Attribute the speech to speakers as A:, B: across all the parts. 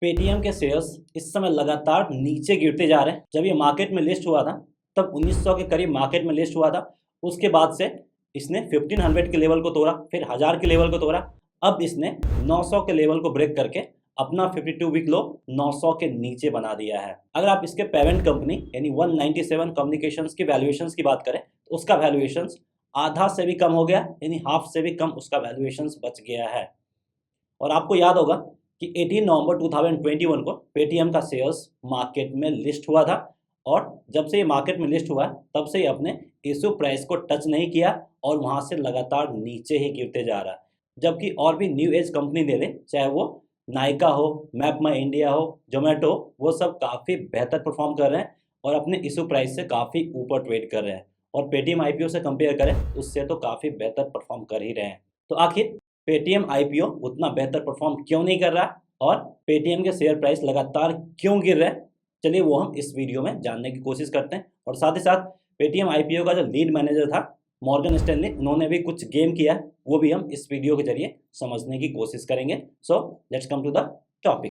A: Paytm के shares इस समय लगातार नीचे गिरते जा रहे हैं। जब ये मार्केट में लिस्ट हुआ था तब 1900 के करीब मार्केट में लिस्ट हुआ था। उसके बाद से इसने 1500 के लेवल को तोड़ा, फिर 1000 के लेवल को तोड़ा। अब इसने 900 के लेवल को ब्रेक करके अपना 52 वीक लो 900 के नीचे बना दिया है। अगर आप इसके पेरेंट कंपनी यानी 197 कम्युनिकेशंस की वैल्यूएशंस की बात करें तो उसका वैल्यूएशंस आधा से भी कम हो गया, यानी हाफ से भी कम उसका वैल्यूएशंस बच गया है। और आपको याद होगा कि 18 नवंबर 2021 को पेटीएम का शेयर्स मार्केट में लिस्ट हुआ था और जब से ये मार्केट में लिस्ट हुआ तब से ये अपने इशू प्राइस को टच नहीं किया और वहाँ से लगातार नीचे ही गिरते जा रहा है। जबकि और भी न्यू एज कंपनी ले लें, चाहे वो नायका हो, मैप माई इंडिया हो, जोमेटो, वो सब काफ़ी बेहतर परफॉर्म कर रहे हैं और अपने इशू प्राइस से काफ़ी ऊपर ट्रेड कर रहे हैं। और पेटीएम आईपीओ से कंपेयर करें उससे तो काफ़ी बेहतर परफॉर्म कर ही रहे हैं। तो आखिर पेटीएम आईपीओ उतना बेहतर परफॉर्म क्यों नहीं कर रहा और पेटीएम के शेयर प्राइस लगातार क्यों गिर रहे हैं, चलिए वो हम इस वीडियो में जानने की कोशिश करते हैं। और साथ ही साथ पेटीएम आईपीओ का जो लीड मैनेजर था मॉर्गन स्टैनली, उन्होंने भी कुछ गेम किया, वो भी हम इस वीडियो के जरिए समझने की कोशिश करेंगे। So let's come to the topic.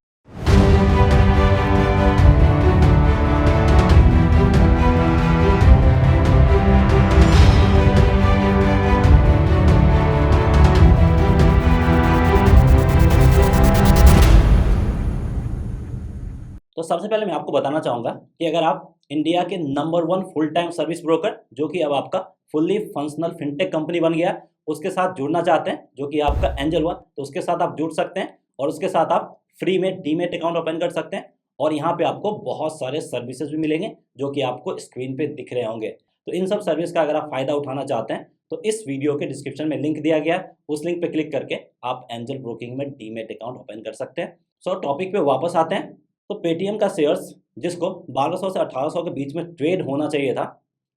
A: तो सबसे पहले मैं आपको बताना चाहूँगा कि अगर आप इंडिया के number 1 full time service broker, जो कि अब आपका फुल्ली फंक्शनल फिनटेक कंपनी बन गया, उसके साथ जुड़ना चाहते हैं, जो कि आपका एंजल वन, तो उसके साथ आप जुड़ सकते हैं और उसके साथ आप फ्री में डीमेट अकाउंट ओपन कर सकते हैं। और यहाँ पे आपको बहुत सारे सर्विसेज भी मिलेंगे जो कि आपको स्क्रीन पे दिख रहे होंगे। तो इन सब सर्विस का अगर आप फ़ायदा उठाना चाहते हैं तो इस वीडियो के डिस्क्रिप्शन में लिंक दिया गया है, उस लिंक पे क्लिक करके आप एंजल ब्रोकिंग में डीमेट अकाउंट ओपन कर सकते हैं। सो टॉपिक पे वापस आते हैं। तो पेटीएम का शेयर्स जिसको 1200 से 1800 के बीच में ट्रेड होना चाहिए था,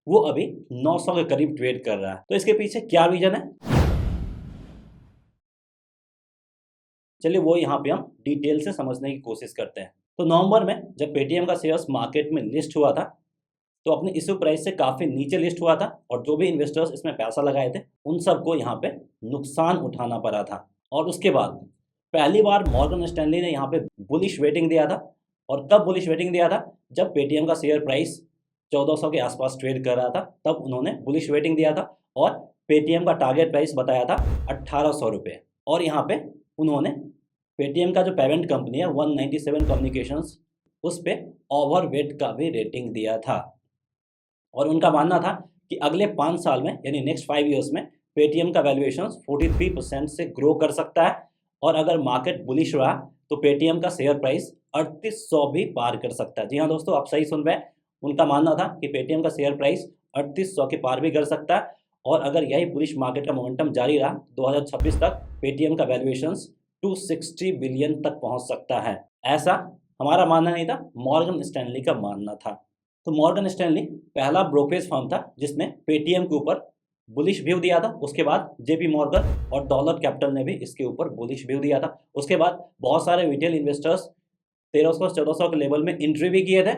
A: वो अभी 900 के करीब ट्रेड कर रहा है। तो इसके पीछे क्या रीजन है, चलिए वो यहाँ पे हम डिटेल से समझने की कोशिश करते हैं। तो नवंबर में जब पेटीएम का शेयर्स मार्केट में लिस्ट हुआ था तो अपने इशू प्राइस से काफ़ी नीचे लिस्ट हुआ था और जो भी इन्वेस्टर्स इसमें पैसा लगाए थे उन सबको यहाँ पे नुकसान उठाना पड़ा था। और उसके बाद पहली बार मॉर्गन स्टैनली ने यहाँ पे बुलिश वेटिंग दिया था। और कब बुलिश वेटिंग दिया था, जब पेटीएम का शेयर प्राइस 1400 के आसपास ट्रेड कर रहा था, तब उन्होंने बुलिश वेटिंग दिया था और पेटीएम का टारगेट प्राइस बताया था 1800 रुपये। और यहाँ पे उन्होंने पेटीएम का जो पेरेंट कंपनी है 197 कम्युनिकेशंस, उस पर ओवरवेट का भी रेटिंग दिया था। और उनका मानना था कि अगले 5 साल में यानी नेक्स्ट 5 ईयर्स में पेटीएम का वैल्यूएशन 43% से ग्रो कर सकता है और अगर मार्केट बुलिश रहा तो पेटीएम का शेयर प्राइस 3800 भी पार कर सकता है। जी हाँ दोस्तों, आप सही सुन रहे हैं, उनका मानना था कि पेटीएम का शेयर प्राइस 3800 के पार भी कर सकता है और अगर यही बुलिश मार्केट का मोमेंटम जारी रहा 2026 तक पेटीएम का वैल्यूएशन 260 बिलियन तक पहुंच सकता है। ऐसा हमारा मानना नहीं था, मॉर्गन स्टैनली का मानना था। तो मॉर्गन स्टैनली पहला ब्रोकरेज फर्म था जिसने पेटीएम के ऊपर बुलिश व्यू दिया था। उसके बाद जेपी मॉर्गन और डॉलर कैपिटल ने भी इसके ऊपर बुलिश व्यू दिया था। उसके बाद बहुत सारे रिटेल इन्वेस्टर्स 1300-1400 के लेवल में एंट्री भी किए थे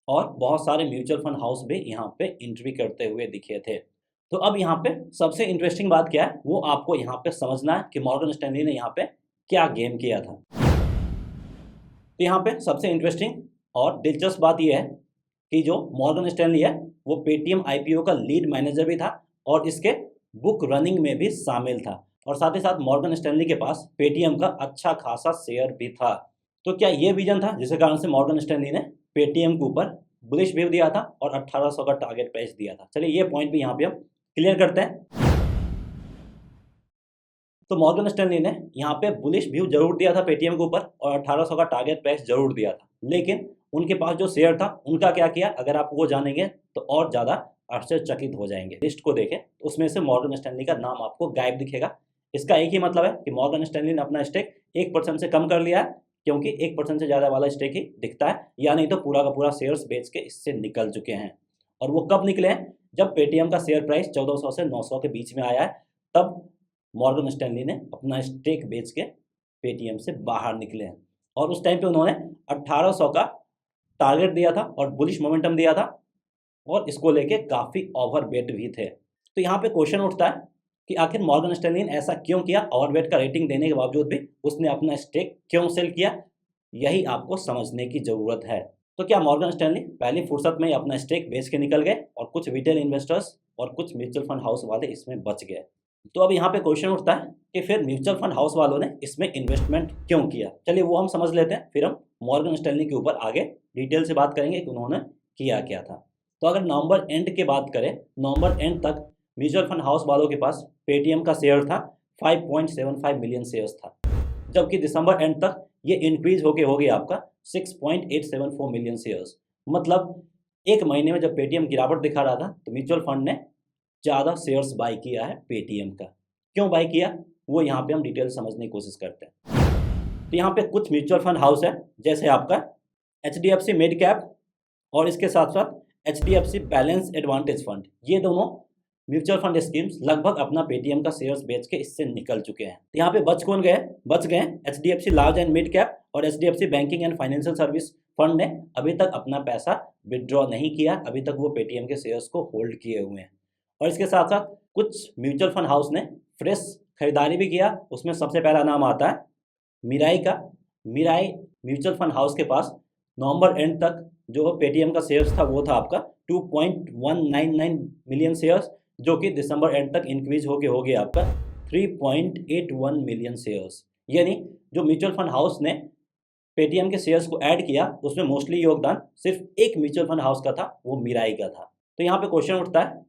A: और बहुत सारे म्यूचुअल फंड हाउस भी यहाँ पे एंट्री करते हुए दिखे थे। तो अब यहाँ पे सबसे इंटरेस्टिंग बात क्या है वो आपको यहाँ पे समझना है कि मॉर्गन स्टैनली ने यहाँ पे क्या गेम किया था। तो यहाँ पे सबसे इंटरेस्टिंग और दिलचस्प बात यह है कि जो मॉर्गन स्टैनली है वो पेटीएम आईपीओ का लीड मैनेजर भी था और इसके बुक रनिंग में भी शामिल था। और साथ ही साथ मॉर्गन स्टैनली के पास पेटीएम का अच्छा खासा शेयर भी था। तो क्या ये विजन था जिसके कारण से मॉर्गन स्टैनली ने पेटीएम के ऊपर बुलिश व्यू दिया था और 1800 का टारगेट प्राइस दिया था? चलिए ये पॉइंट भी यहाँ पे हम क्लियर करते हैं। तो मॉर्गन स्टैनली ने यहाँ पे बुलिश व्यू जरूर दिया था पेटीएम के ऊपर और 1800 का टारगेट प्राइस जरूर दिया था, लेकिन उनके पास जो शेयर था उनका क्या किया, अगर आप वो जानेंगे तो और ज़्यादा आश्चर्यचकित हो जाएंगे। लिस्ट को देखें तो उसमें से मॉर्गन स्टैनली का नाम आपको गायब दिखेगा। इसका एक ही मतलब है कि मॉर्गन स्टैनली ने अपना स्टेक 1% से कम कर लिया है, क्योंकि 1% से ज़्यादा वाला स्टेक ही दिखता है, या नहीं तो पूरा का पूरा शेयर्स बेच के इससे निकल चुके हैं। और वो कब निकले हैं, जब पेटीएम का शेयर प्राइस 1400 से 900 के बीच में आया है, तब मॉर्गन स्टैनली ने अपना स्टेक बेच के पेटीएम से बाहर निकले हैं। और उस टाइम पे उन्होंने 1800 का टारगेट दिया था और बुलिश मोमेंटम दिया था और इसको लेके काफ़ी ओवरवेट भी थे। तो यहाँ पे क्वेश्चन उठता है कि आखिर मॉर्गन स्टैनली ने ऐसा क्यों किया, ओवरवेट का रेटिंग देने के बावजूद भी उसने अपना स्टेक क्यों सेल किया, यही आपको समझने की ज़रूरत है। तो क्या मॉर्गन स्टैनली पहली फुर्सत में ही अपना स्टेक बेच के निकल गए और कुछ रिटेल इन्वेस्टर्स और कुछ म्यूचुअल फंड हाउस वाले इसमें बच गए? तो अब यहाँ पे क्वेश्चन उठता है कि फिर म्यूचुअल फंड हाउस वालों ने इसमें इन्वेस्टमेंट क्यों किया? चलिए वो हम समझ लेते हैं, फिर हम मॉर्गन स्टैनली के ऊपर आगे डिटेल से बात करेंगे कि उन्होंने किया क्या था। तो अगर नवंबर एंड की बात करें, नवंबर एंड तक म्यूचुअल फंड हाउस वालों के पास पेटीएम का शेयर था 5.75 मिलियन शेयर्स था, जबकि दिसंबर एंड तक ये इंक्रीज होके हो गया आपका 6.874 मिलियन शेयर्स। मतलब एक महीने में जब पेटीएम गिरावट दिखा रहा था तो म्यूचुअल फंड ने ज़्यादा शेयर्स बाई किया है पेटीएम का। क्यों बाई किया वो यहाँ पे हम डिटेल समझने की कोशिश करते हैं। तो यहाँ पे कुछ म्यूचुअल फंड हाउस है, जैसे आपका HDFC मिड कैप और इसके साथ साथ HDFC बैलेंस एडवांटेज फंड। ये दोनों म्यूचुअल फंड स्कीम्स लगभग अपना पेटीएम का शेयर्स बेच के इससे निकल चुके हैं। तो यहाँ पे बच कौन गए? बच गए HDFC large and mid cap और HDFC banking and financial service fund ने अभी तक अपना पैसा विड्रॉ नहीं किया, अभी तक वो पेटीएम के शेयर्स को होल्ड किए हुए हैं। और इसके साथ साथ कुछ म्यूचुअल फंड हाउस ने फ्रेश खरीदारी भी किया। उसमें सबसे पहला नाम आता है मिराई का। मिराई म्यूचुअल फंड हाउस के पास नवंबर एंड तक जो पेटीएम का शेयर्स था वो था आपका 2.199 मिलियन शेयर्स, जो कि दिसंबर एंड तक इंक्रीज होके हो गया आपका 3.81 मिलियन शेयर्स। यानी जो म्यूचुअल फंड हाउस ने पेटीएम के शेयर्स को ऐड किया उसमें मोस्टली योगदान सिर्फ एक म्यूचुअल फंड हाउस का था, वो मिराई का था। तो यहाँ पे क्वेश्चन उठता है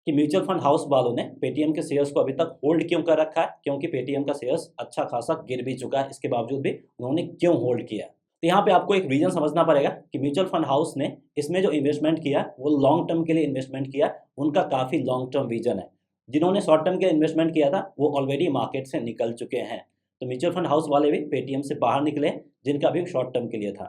A: कि म्यूचुअल फंड हाउस वालों ने पेटीएम के शेयर्स को अभी तक होल्ड क्यों कर रखा है? क्योंकि पेटीएम का शेयर्स अच्छा खासा गिर भी चुका है, इसके बावजूद भी उन्होंने क्यों होल्ड किया? तो यहाँ पे आपको एक रीजन समझना पड़ेगा कि म्यूचुअल फंड हाउस ने इसमें जो इन्वेस्टमेंट किया वो लॉन्ग टर्म के लिए इन्वेस्टमेंट किया, उनका काफ़ी लॉन्ग टर्म विजन है। जिन्होंने शॉर्ट टर्म के इन्वेस्टमेंट किया था वो ऑलरेडी मार्केट से निकल चुके हैं। तो म्यूचुअल फंड हाउस वाले भी पेटीएम से बाहर निकले, जिनका भी शॉर्ट टर्म के लिए था,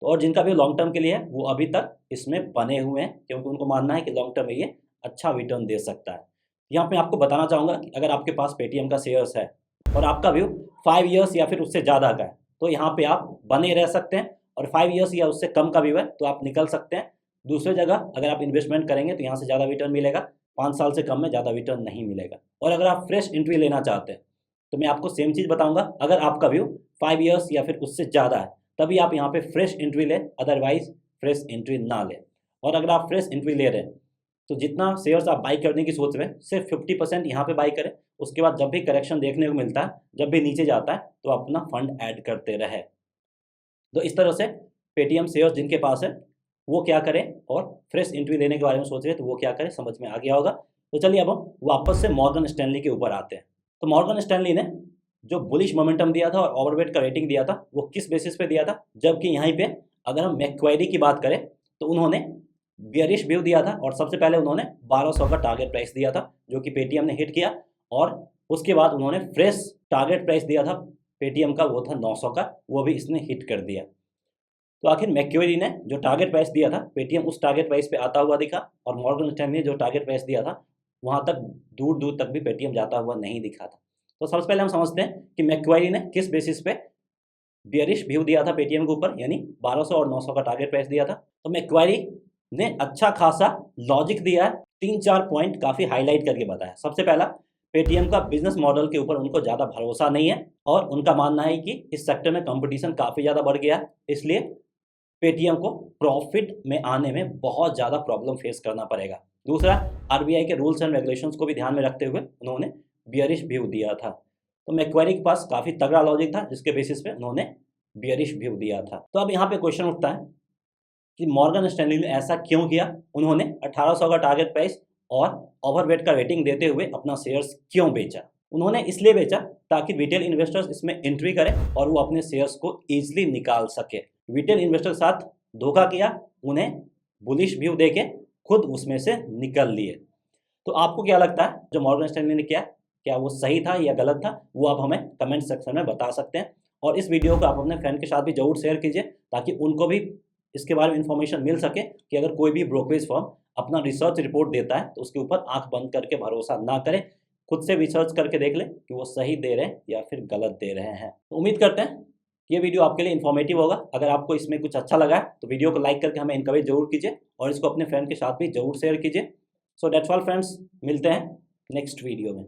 A: तो और जिनका भी लॉन्ग टर्म के लिए है वो अभी तक इसमें बने हुए हैं, क्योंकि उनको मानना है कि लॉन्ग टर्म में ये अच्छा रिटर्न दे सकता है। यहाँ पे आपको बताना चाहूँगा कि अगर आपके पास पेटीएम का शेयर्स है और आपका व्यू 5 ईयर्स या फिर उससे ज़्यादा का है तो यहाँ पे आप बने रह सकते हैं, और 5 ईयर्स या उससे कम का व्यू है तो आप निकल सकते हैं। दूसरी जगह अगर आप इन्वेस्टमेंट करेंगे तो यहाँ से ज़्यादा रिटर्न मिलेगा, 5 साल से कम में ज़्यादा रिटर्न नहीं मिलेगा। और अगर आप फ्रेश एंट्री लेना चाहते हैं तो मैं आपको सेम चीज़ बताऊँगा, अगर आपका व्यू 5 ईयर्स या फिर उससे ज़्यादा है तभी आप यहाँ पे फ्रेश एंट्री लें, अदरवाइज फ्रेश एंट्री ना लें। और अगर आप फ्रेश एंट्री ले रहे हैं तो जितना शेयर्स आप बाई करने की सोच रहे हैं सिर्फ 50% यहाँ पे बाई करें। उसके बाद जब भी करेक्शन देखने को मिलता है, जब भी नीचे जाता है तो अपना फंड ऐड करते रहे। तो इस तरह से पेटीएम शेयर्स जिनके पास है वो क्या करें, और फ्रेश एंट्री लेने के बारे में सोच रहे हैं तो वो क्या करें, समझ में आ गया होगा। तो चलिए अब हम वापस से मॉर्गन स्टैनली के ऊपर आते हैं। तो मॉर्गन स्टैनली ने जो बुलिश मोमेंटम दिया था और ओवरवेट का रेटिंग दिया था वो किस बेसिस पे दिया था? जबकि यहाँ पे अगर हम मैक्वायरी की बात करें तो उन्होंने बियरिश व्यू दिया था, और सबसे पहले उन्होंने 1200 का टारगेट प्राइस दिया था जो कि पेटीएम ने हिट किया, और उसके बाद उन्होंने फ्रेश टारगेट प्राइस दिया था पेटीएम का, वो था 900 का, वो भी इसने हिट कर दिया। तो आखिर मैक्वेरी ने जो टारगेट प्राइस दिया था पेटीएम उस टारगेट प्राइस पे आता हुआ दिखा, और मॉर्गन स्टैनली ने जो टारगेट प्राइस दिया था वहाँ तक दूर दूर तक भी पेटीएम जाता हुआ नहीं दिखा था। तो सबसे पहले हम समझते हैं कि मैक्वेरी ने किस बेसिस पे बियरिश व्यू दिया था पेटीएम के ऊपर, यानी 1200 और 900 का टारगेट प्राइस दिया था। तो मैक्वेरी ने अच्छा खासा लॉजिक दिया है, 3-4 पॉइंट काफ़ी हाईलाइट करके बताया। सबसे पहला, पेटीएम का बिजनेस मॉडल के ऊपर उनको ज़्यादा भरोसा नहीं है, और उनका मानना है कि इस सेक्टर में कंपटीशन काफ़ी ज़्यादा बढ़ गया है, इसलिए पेटीएम को प्रॉफिट में आने में बहुत ज़्यादा प्रॉब्लम फेस करना पड़ेगा। दूसरा, आरबीआई के रूल्स एंड रेगुलेशंस को भी ध्यान में रखते हुए उन्होंने बियरिश व्यू दिया था। तो मैक्वेरी के पास काफ़ी तगड़ा लॉजिक था जिसके बेसिस पे उन्होंने बियरिश व्यू दिया था। तो अब यहाँ पे क्वेश्चन उठता है कि मॉर्गन स्टैनली ने ऐसा क्यों किया? उन्होंने 1800 का टारगेट प्राइस और ओवरवेट का रेटिंग देते हुए अपना शेयर्स क्यों बेचा? उन्होंने इसलिए बेचा ताकि रिटेल इन्वेस्टर्स इसमें एंट्री करें और वो अपने शेयर्स को ईजिली निकाल सके। रिटेल इन्वेस्टर के साथ धोखा किया, उन्हें बुलिश व्यू देके खुद उसमें से निकल लिए। तो आपको क्या लगता है जो मॉर्गन स्टैनली ने किया, क्या वो सही था या गलत था? वो आप हमें कमेंट सेक्शन में बता सकते हैं, और इस वीडियो को आप अपने फ्रेंड के साथ भी जरूर शेयर कीजिए ताकि उनको भी इसके बारे में इन्फॉर्मेशन मिल सके कि अगर कोई भी ब्रोकरेज फर्म अपना रिसर्च रिपोर्ट देता है तो उसके ऊपर आंख बंद करके भरोसा ना करें, खुद से रिसर्च करके देख लें कि वो सही दे रहे हैं या फिर गलत दे रहे हैं। तो उम्मीद करते हैं ये वीडियो आपके लिए इन्फॉर्मेटिव होगा। अगर आपको इसमें कुछ अच्छा लगा है तो वीडियो को लाइक करके हमें इनकरेज जरूर कीजिए, और इसको अपने फ्रेंड के साथ भी जरूर शेयर कीजिए। सो दैट्स ऑल फ्रेंड्स, मिलते हैं नेक्स्ट वीडियो में।